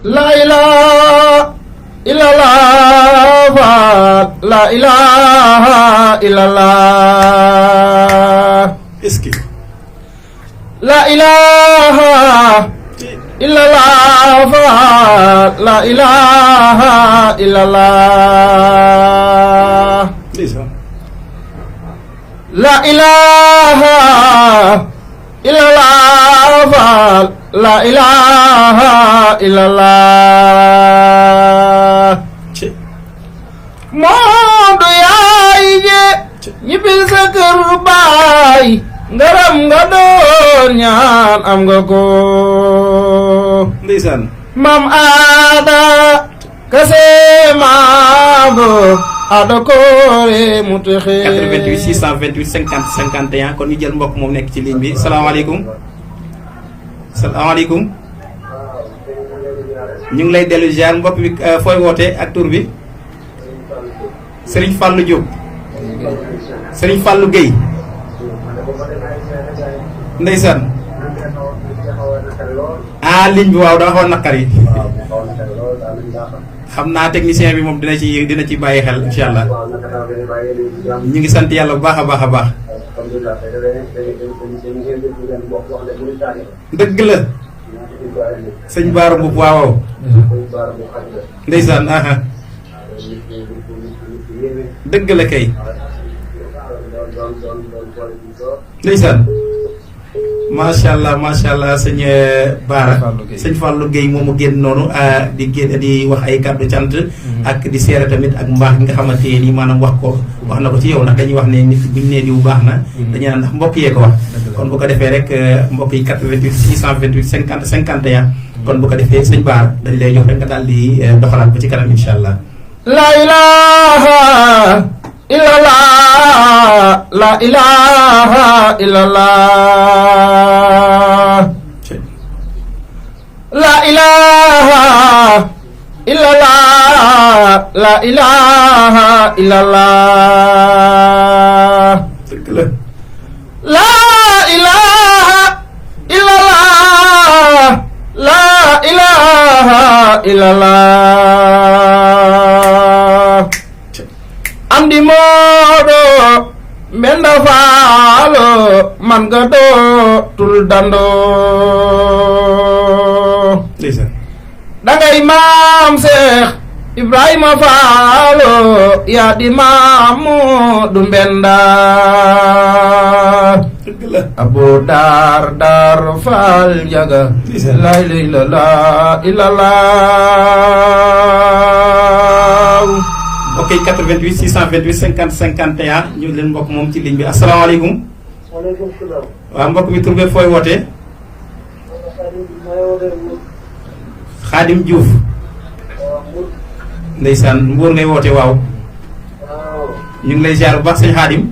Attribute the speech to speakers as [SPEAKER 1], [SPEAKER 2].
[SPEAKER 1] La ilaha illallah la ilaha illallah.
[SPEAKER 2] Est-ce que
[SPEAKER 1] La ilaha illallah la ilaha illallah.
[SPEAKER 2] ndeysaan
[SPEAKER 1] La ilaha illallah la ilaha illallah.
[SPEAKER 2] ci
[SPEAKER 1] Moodu yaay je ñibbil sa kër baay ngaram nga doon ñaan am nga ko.
[SPEAKER 2] ndeysaan
[SPEAKER 1] Mam Aada kase maabo Aada koore mu texe
[SPEAKER 2] 88 628 50 51 kon ñu jël mbokk moom nekk ci ligne bi salaamaaleykum salaamaaleykum ñu ngi lay dellu ziar mbokk bi fooy woote ak tur bi Serigne Fallou Diop Serigne Fallou Gueye ndeysaan ligne bi waaw daa xaw a naqari xam naa technicien bi moom dina ci bàyyi xel incha allah ñu ngi sant yàlla bu baax a baax a baax dëgg la sëñ Baara Mbuub waaw ndeysaan dëgg la kay ndeysaan macha allah sëñ Baara sëñ Fallou Gueye moomu génn noonu di wax ay kàddu cant ak di seere tamit ak mbaax gi nga xamante ni maanaam wax na ko ci yow ndax dañuy wax ne nit buñ nee diw baax na dañuy naan ndax mbokk yee ko wax kon bu ko defee rek mbokk yi 88 628 50 51 kon bu ko defee sëñ Baara dañ lay jox rek nga daal di doxalaat ba ci kanam incha allah.
[SPEAKER 1] La ilaha illallah la ilaha illallah. La ilaha illallah la ilaha illallah.
[SPEAKER 2] dëgg la.
[SPEAKER 1] La ilaha illallah la ilaha illallah. Amdi Moodo Mbenda Faalo man nga dootul dandoo.
[SPEAKER 2] ndeysaan
[SPEAKER 1] dangay maam Seex Ibrahima Faalo yaa di maam Moodu Mbenda.
[SPEAKER 2] dëgg la.
[SPEAKER 1] Abu Dar Faal Njaga la ilaha illallah.
[SPEAKER 2] ok 88 628 50 51 ñu leen mbokk moom ci ligne bi asalaamaaleykum.
[SPEAKER 3] waaleykum salaam.
[SPEAKER 2] waaw mbokk mi tur beeg fooy wootee. Xaadim Diouf. ndeysaan Mbour ngay woote waaw. ñu ngi lay ziar bu baax sëñ Xaadim.